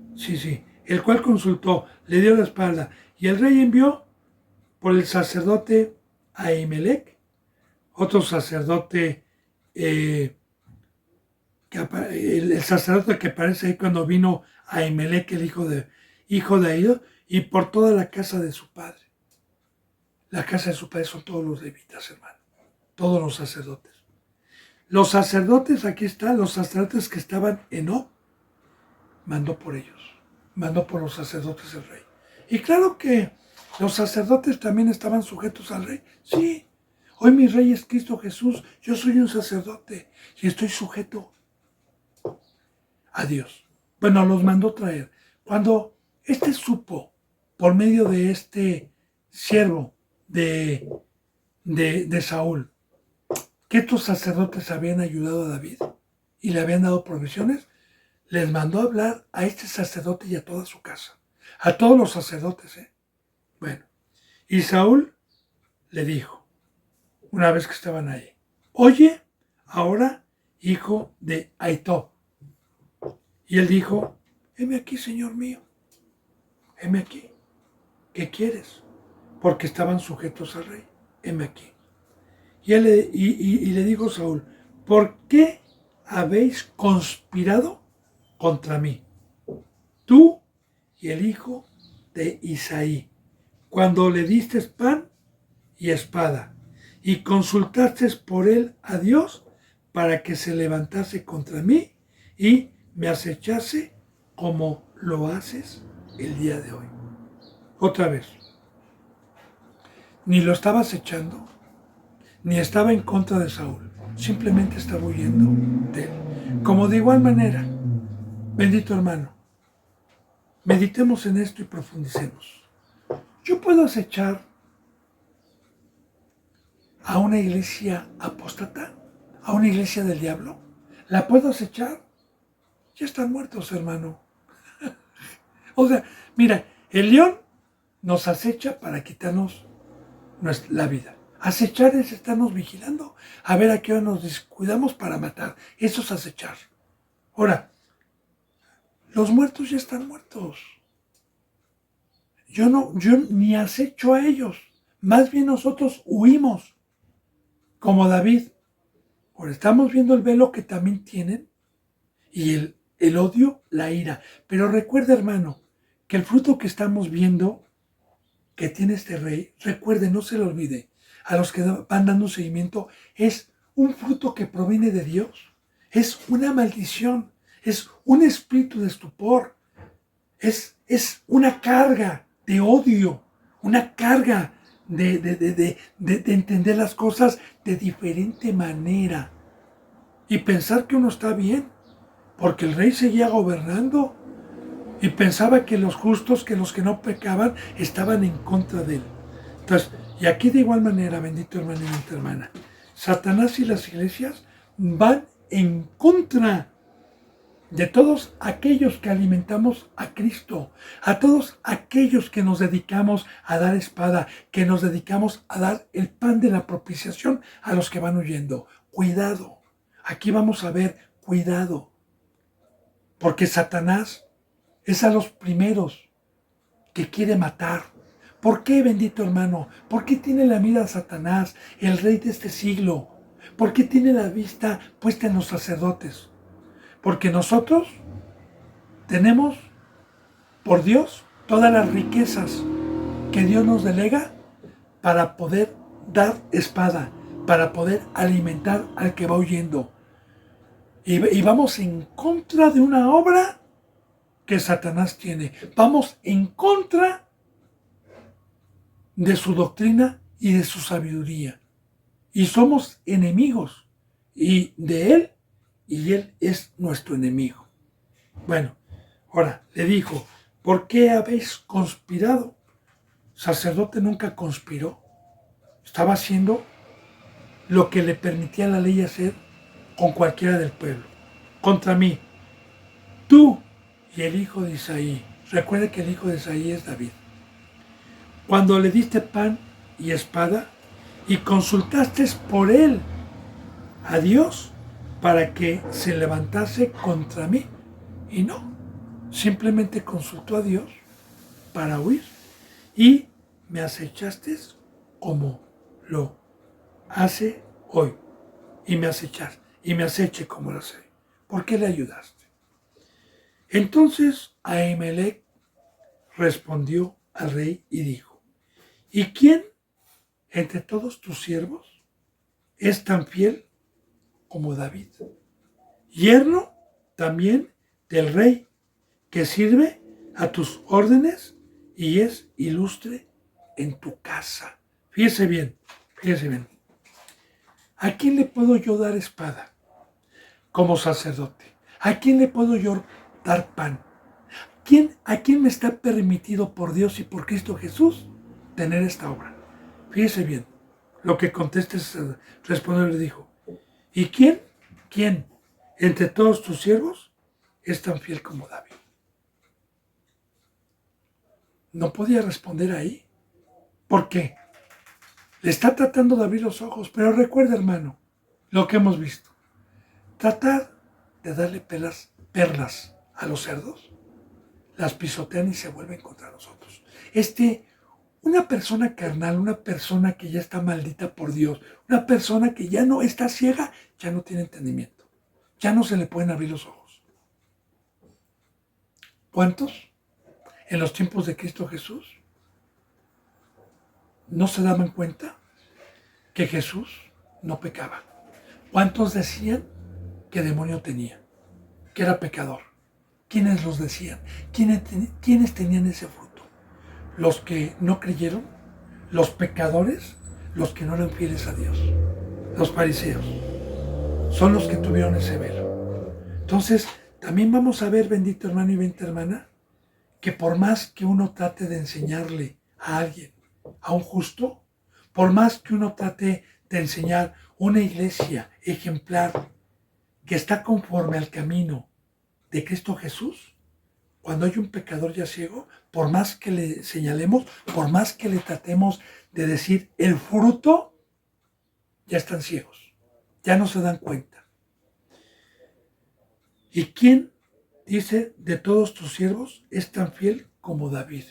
el cual consultó, le dio la espalda, y el rey envió por el sacerdote Ahimelech, otro sacerdote, el sacerdote que aparece ahí cuando vino Ahimelech, el hijo de Aído, y por toda la casa de su padre. La casa de su padre son todos los levitas, hermano, todos los sacerdotes. Los sacerdotes, aquí están, los sacerdotes que estaban en Nob, mandó por ellos, mandó por los sacerdotes el rey. Y claro que los sacerdotes también estaban sujetos al rey. Sí, hoy mi rey es Cristo Jesús, yo soy un sacerdote y estoy sujeto a Dios. Bueno, los mandó traer. Cuando supo, por medio de este siervo de Saúl, que estos sacerdotes habían ayudado a David y le habían dado provisiones, les mandó a hablar a este sacerdote y a toda su casa. A todos los sacerdotes, Bueno, y Saúl le dijo, una vez que estaban ahí, oye, ahora, hijo de Aitó. Y él dijo, heme aquí, señor mío, heme aquí. ¿Qué quieres? Porque estaban sujetos al rey, heme aquí. Y le dijo Saúl, ¿por qué habéis conspirado contra mí? Tú y el hijo de Isaí, cuando le diste pan y espada, y consultaste por él a Dios para que se levantase contra mí y me acechase como lo haces el día de hoy. Otra vez, ni lo estaba acechando, ni estaba en contra de Saúl, simplemente estaba huyendo de él. Como de igual manera, bendito hermano, meditemos en esto y profundicemos. Yo puedo acechar a una iglesia apóstata, a una iglesia del diablo. ¿La puedo acechar? Ya están muertos, hermano. O sea, mira, el león nos acecha para quitarnos la vida. Acechar es estarnos vigilando, a ver a qué hora nos descuidamos para matar. Eso es acechar. Ahora, los muertos ya están muertos. Yo ni acecho a ellos. Más bien nosotros huimos, como David. Ahora estamos viendo el velo que también tienen y el odio, la ira. Pero recuerda, hermano, que el fruto que estamos viendo que tiene este rey, recuerde, no se lo olvide, a los que van dando seguimiento, es un fruto que proviene de Dios. Es una maldición, es un espíritu de estupor. Es una carga de odio, una carga de entender las cosas de diferente manera y pensar que uno está bien, porque el rey seguía gobernando y pensaba que los justos, que los que no pecaban, estaban en contra de él. Entonces, y aquí de igual manera, bendito hermano y bendita hermana, Satanás y las iglesias van en contra de todos aquellos que alimentamos a Cristo, a todos aquellos que nos dedicamos a dar espada, que nos dedicamos a dar el pan de la propiciación a los que van huyendo. Cuidado, aquí vamos a ver, cuidado, porque Satanás es a los primeros que quiere matar. ¿Por qué, bendito hermano? ¿Por qué tiene la mira Satanás, el rey de este siglo? ¿Por qué tiene la vista puesta en los sacerdotes? Porque nosotros tenemos, por Dios, todas las riquezas que Dios nos delega para poder dar espada, para poder alimentar al que va huyendo. Y vamos en contra de una obra que Satanás tiene. Vamos en contra de su doctrina y de su sabiduría. Y somos enemigos y de él, y él es nuestro enemigo. Bueno, ahora le dijo, ¿por qué habéis conspirado? El sacerdote nunca conspiró. Estaba haciendo lo que le permitía la ley hacer con cualquiera del pueblo. Contra mí, tú y el hijo de Isaí. Recuerde que el hijo de Isaí es David. Cuando le diste pan y espada y consultaste por él a Dios para que se levantase contra mí. Y no, simplemente consultó a Dios para huir. Y me acechaste como lo hace hoy. Y me aceche como lo hace. ¿Por qué le ayudaste? Entonces Ahimelech respondió al rey y dijo, ¿y quién entre todos tus siervos es tan fiel como David? Yerno también del rey, que sirve a tus órdenes y es ilustre en tu casa. Fíjese bien, fíjese bien. ¿A quién le puedo yo dar espada como sacerdote? ¿A quién le puedo yo dar pan? ¿A quién me está permitido por Dios y por Cristo Jesús tener esta obra? Fíjese bien, lo que contestes, respondió y le dijo, ¿y quién? ¿Quién entre todos tus siervos es tan fiel como David? No podía responder ahí. ¿Por qué? Le está tratando de abrir los ojos, pero recuerda, hermano, lo que hemos visto. Tratar de darle perlas a los cerdos, las pisotean y se vuelven contra nosotros. Una persona carnal, una persona que ya está maldita por Dios, una persona que ya no está ciega, ya no tiene entendimiento. Ya no se le pueden abrir los ojos. ¿Cuántos en los tiempos de Cristo Jesús no se daban cuenta que Jesús no pecaba? ¿Cuántos decían que demonio tenía, que era pecador? ¿Quiénes los decían? ¿Quiénes tenían ese fruto? Los que no creyeron, los pecadores, los que no eran fieles a Dios, los fariseos, son los que tuvieron ese velo. Entonces, también vamos a ver, bendito hermano y bendita hermana, que por más que uno trate de enseñarle a alguien, a un justo, por más que uno trate de enseñar una iglesia ejemplar que está conforme al camino de Cristo Jesús, cuando hay un pecador ya ciego, por más que le señalemos, por más que le tratemos de decir el fruto, ya están ciegos, ya no se dan cuenta. ¿Y quién, dice, de todos tus siervos es tan fiel como David?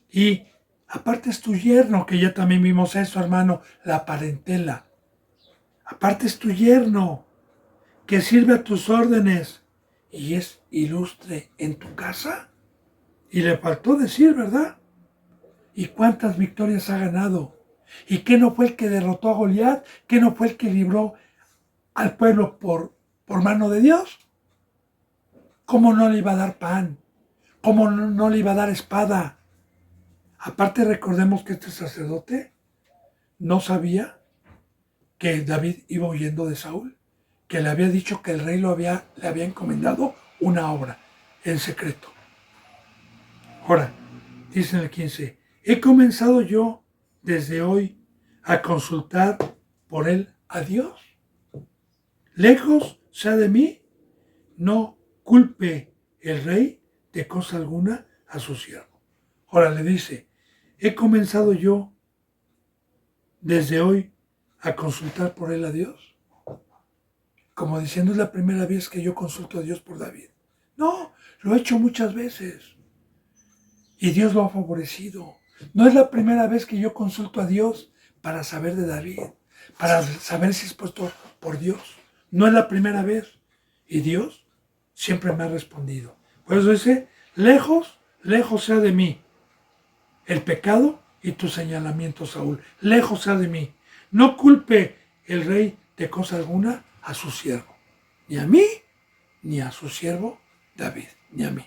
Y aparte es tu yerno, que ya también vimos eso, hermano, la parentela. Aparte es tu yerno, que sirve a tus órdenes y es ilustre en tu casa. Y le faltó decir, ¿verdad? ¿Y cuántas victorias ha ganado? ¿Y qué no fue el que derrotó a Goliat? ¿Qué no fue el que libró al pueblo por mano de Dios? ¿Cómo no le iba a dar pan? ¿Cómo no le iba a dar espada? Aparte recordemos que este sacerdote no sabía que David iba huyendo de Saúl, que le había dicho que el rey le había encomendado una obra en secreto. Ahora, dice en el 15, he comenzado yo desde hoy a consultar por él a Dios. Lejos sea de mí, no culpe el rey de cosa alguna a su siervo. Ahora le dice, he comenzado yo desde hoy a consultar por él a Dios. Como diciendo, es la primera vez que yo consulto a Dios por David. No, lo he hecho muchas veces. Y Dios lo ha favorecido. No es la primera vez que yo consulto a Dios para saber de David, para saber si es puesto por Dios. No es la primera vez. Y Dios siempre me ha respondido. Por eso dice, lejos, lejos sea de mí el pecado y tu señalamiento, Saúl. Lejos sea de mí. No culpe el rey de cosa alguna a su siervo. Ni a mí, ni a su siervo David, ni a mí.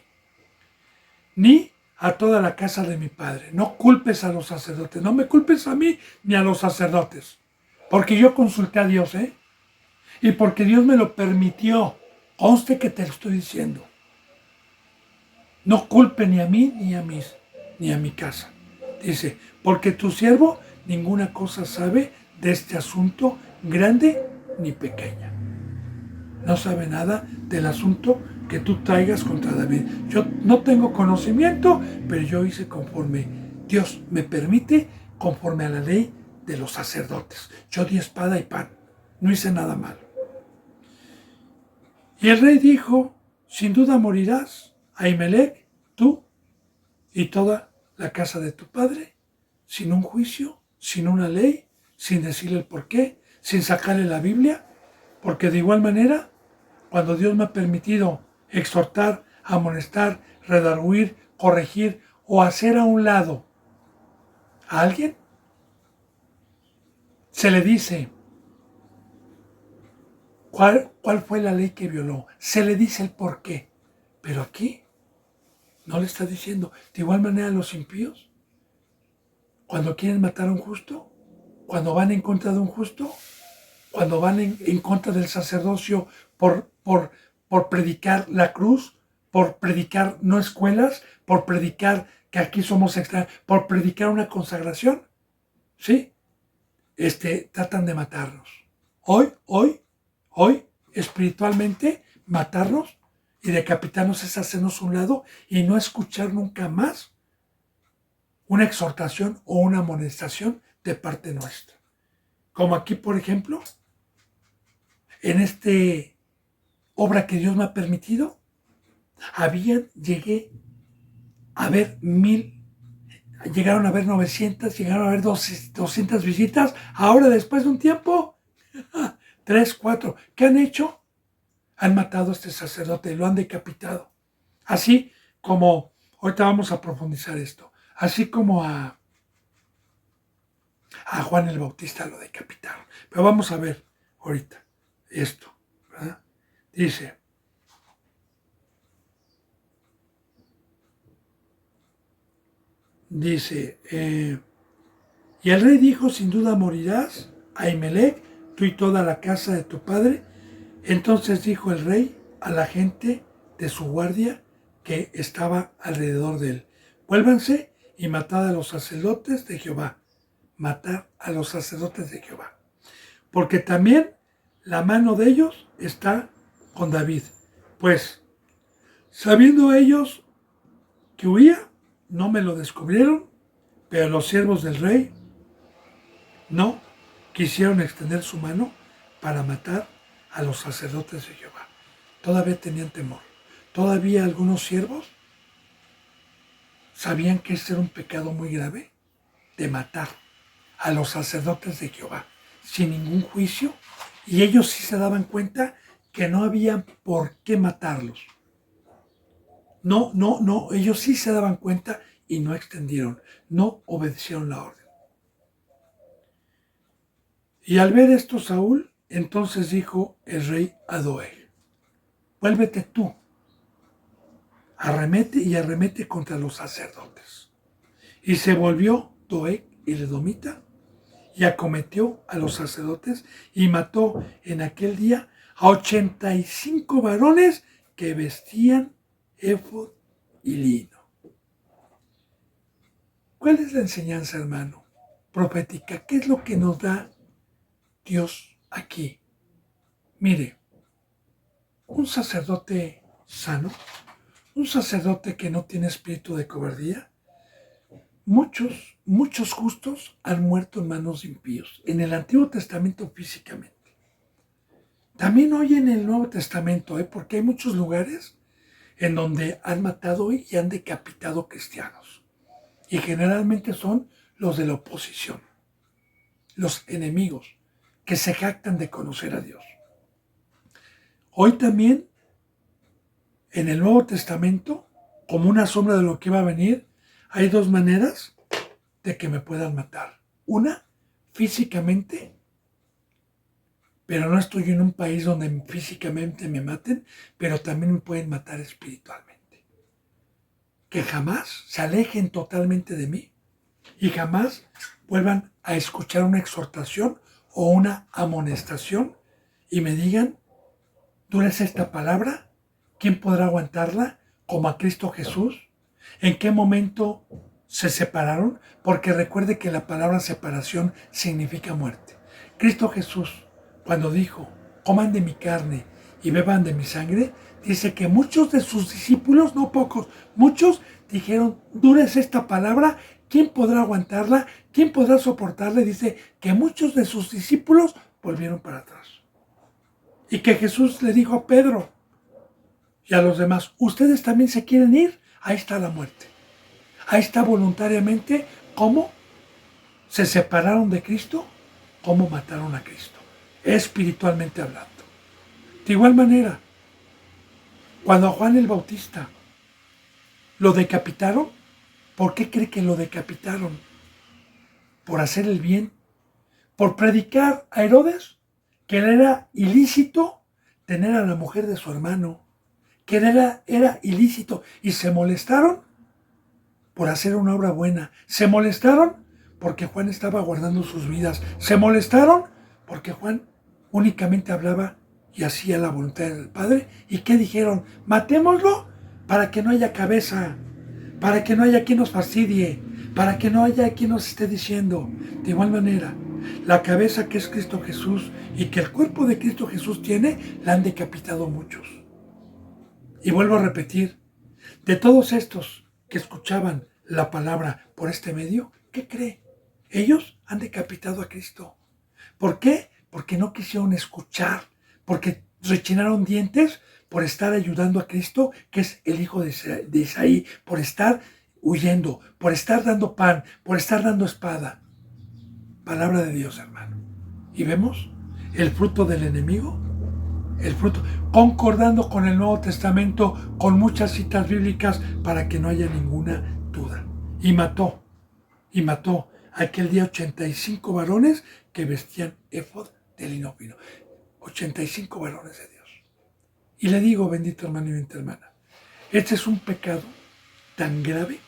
Ni a toda la casa de mi padre. No culpes a los sacerdotes. No me culpes a mí ni a los sacerdotes. Porque yo consulté a Dios, ¿eh? Y porque Dios me lo permitió. Conste que te lo estoy diciendo. No culpe ni a mí ni a mi casa. Dice, porque tu siervo ninguna cosa sabe de este asunto grande ni pequeña. No sabe nada del asunto que tú traigas contra David. Yo no tengo conocimiento, pero yo hice conforme Dios me permite, conforme a la ley de los sacerdotes. Yo di espada y pan. No hice nada malo. Y el rey dijo, sin duda morirás, Ahimelech, tú y toda la casa de tu padre, sin un juicio, sin una ley, sin decirle el por qué, sin sacarle la Biblia, porque de igual manera, cuando Dios me ha permitido exhortar, amonestar, redarguir, corregir o hacer a un lado a alguien, se le dice cuál fue la ley que violó, se le dice el por qué, pero aquí no le está diciendo. De igual manera los impíos, cuando quieren matar a un justo, cuando van en contra de un justo, cuando van en contra del sacerdocio por predicar la cruz, por predicar no escuelas, por predicar que aquí somos extraños, por predicar una consagración, ¿sí? Tratan de matarnos. Hoy, espiritualmente, matarnos y decapitarnos es hacernos un lado y no escuchar nunca más una exhortación o una amonestación de parte nuestra. Como aquí, por ejemplo, en esta obra que Dios me ha permitido, llegué a ver 1000, llegaron a ver 900, llegaron a ver 200 visitas. Ahora, después de un tiempo, 3, 4, ¿qué han hecho? Han matado a este sacerdote, lo han decapitado. Así como, ahorita vamos a profundizar esto, así como a Juan el Bautista lo decapitaron. Pero vamos a ver ahorita esto, ¿verdad? Dice, y el rey dijo, sin duda morirás, Ahimelech, tú y toda la casa de tu padre. Entonces dijo el rey a la gente de su guardia que estaba alrededor de él, vuélvanse y matad a los sacerdotes de Jehová. Matar a los sacerdotes de Jehová. Porque también la mano de ellos está con David. Pues, sabiendo ellos que huía, no me lo descubrieron, pero los siervos del rey no quisieron extender su mano para matar a los sacerdotes de Jehová. Todavía tenían temor. Todavía algunos siervos sabían que este era un pecado muy grave de matar a los sacerdotes de Jehová sin ningún juicio, y ellos sí se daban cuenta que no había por qué matarlos. No, ellos sí se daban cuenta y no extendieron, no obedecieron la orden. Y al ver esto Saúl, entonces dijo el rey a Doeg, vuélvete tú arremete y arremete contra los sacerdotes. Y se volvió Doeg el edomita y acometió a los sacerdotes y mató en aquel día a 85 varones que vestían éfod y lino. ¿Cuál es la enseñanza, hermano? Profética. ¿Qué es lo que nos da Dios aquí? Mire, un sacerdote sano, un sacerdote que no tiene espíritu de cobardía, muchos justos han muerto en manos de impíos, en el Antiguo Testamento físicamente. También hoy en el Nuevo Testamento, porque hay muchos lugares en donde han matado y han decapitado cristianos. Y generalmente son los de la oposición, los enemigos, que se jactan de conocer a Dios. Hoy también, en el Nuevo Testamento, como una sombra de lo que va a venir, hay dos maneras de que me puedan matar. Una, físicamente, pero no estoy en un país donde físicamente me maten, pero también me pueden matar espiritualmente. Que jamás se alejen totalmente de mí y jamás vuelvan a escuchar una exhortación o una amonestación y me digan, ¿dura es esta palabra? ¿Quién podrá aguantarla? Como a Cristo Jesús. ¿En qué momento se separaron? Porque recuerde que la palabra separación significa muerte. Cristo Jesús, cuando dijo, coman de mi carne y beban de mi sangre, dice que muchos de sus discípulos, no pocos, muchos dijeron, ¿dura es esta palabra? ¿Quién podrá aguantarla? ¿Quién podrá soportarla? Dice que muchos de sus discípulos volvieron para atrás. Y que Jesús le dijo a Pedro y a los demás, ¿ustedes también se quieren ir? Ahí está la muerte. Ahí está voluntariamente cómo se separaron de Cristo, cómo mataron a Cristo, espiritualmente hablando. De igual manera, cuando a Juan el Bautista lo decapitaron, ¿por qué cree que lo decapitaron? Por hacer el bien, por predicar a Herodes que era ilícito tener a la mujer de su hermano, que era ilícito, y se molestaron por hacer una obra buena, se molestaron porque Juan estaba guardando sus vidas, se molestaron porque Juan únicamente hablaba y hacía la voluntad del Padre. ¿Y qué dijeron? Matémoslo para que no haya cabeza, para que no haya quien nos fastidie, para que no haya quien nos esté diciendo. De igual manera, la cabeza que es Cristo Jesús y que el cuerpo de Cristo Jesús tiene, la han decapitado muchos. Y vuelvo a repetir, de todos estos que escuchaban la palabra por este medio, ¿qué cree? Ellos han decapitado a Cristo. ¿Por qué? Porque no quisieron escuchar, porque rechinaron dientes por estar ayudando a Cristo, que es el hijo de Isaí, por estar huyendo, por estar dando pan, por estar dando espada. Palabra de Dios, hermano. Y vemos el fruto del enemigo, el fruto, concordando con el Nuevo Testamento, con muchas citas bíblicas para que no haya ninguna duda. Y mató aquel día 85 varones que vestían éfod de lino fino. 85 varones de Dios. Y le digo, bendito hermano y bendita hermana, este es un pecado tan grave,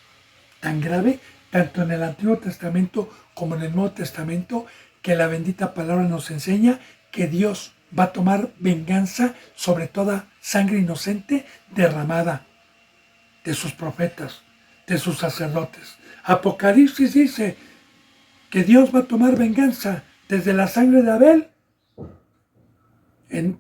tanto en el Antiguo Testamento como en el Nuevo Testamento, que la bendita palabra nos enseña que Dios va a tomar venganza sobre toda sangre inocente derramada de sus profetas, de sus sacerdotes. Apocalipsis dice que Dios va a tomar venganza desde la sangre de Abel, en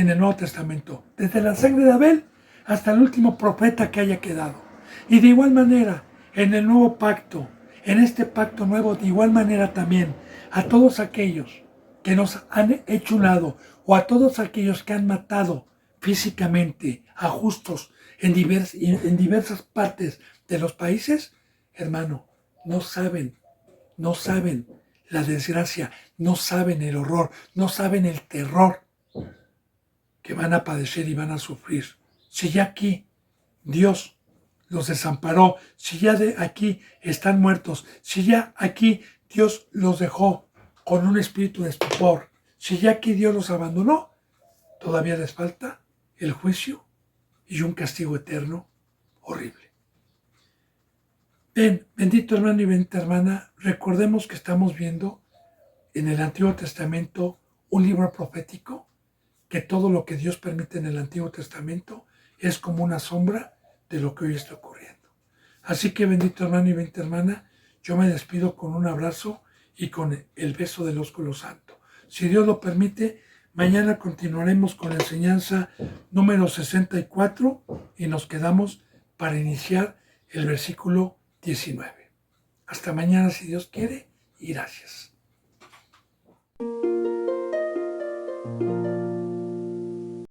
el Nuevo Testamento, desde la sangre de Abel hasta el último profeta que haya quedado. Y de igual manera, en el nuevo pacto, en este pacto nuevo, de igual manera también, a todos aquellos que nos han hecho un lado, o a todos aquellos que han matado físicamente a justos en diversas partes de los países, hermano, no saben la desgracia, no saben el horror, no saben el terror que van a padecer y van a sufrir. Si ya aquí Dios los desamparó, si ya de aquí están muertos, si ya aquí Dios los dejó con un espíritu de estupor, si ya aquí Dios los abandonó, todavía les falta el juicio y un castigo eterno horrible. Ven, bendito hermano y bendita hermana, recordemos que estamos viendo en el Antiguo Testamento un libro profético, que todo lo que Dios permite en el Antiguo Testamento es como una sombra de lo que hoy está ocurriendo. Así que bendito hermano y bendita hermana, yo me despido con un abrazo y con el beso del ósculo santo. Si Dios lo permite, mañana continuaremos con la enseñanza número 64 y nos quedamos para iniciar el versículo 19. Hasta mañana si Dios quiere y gracias.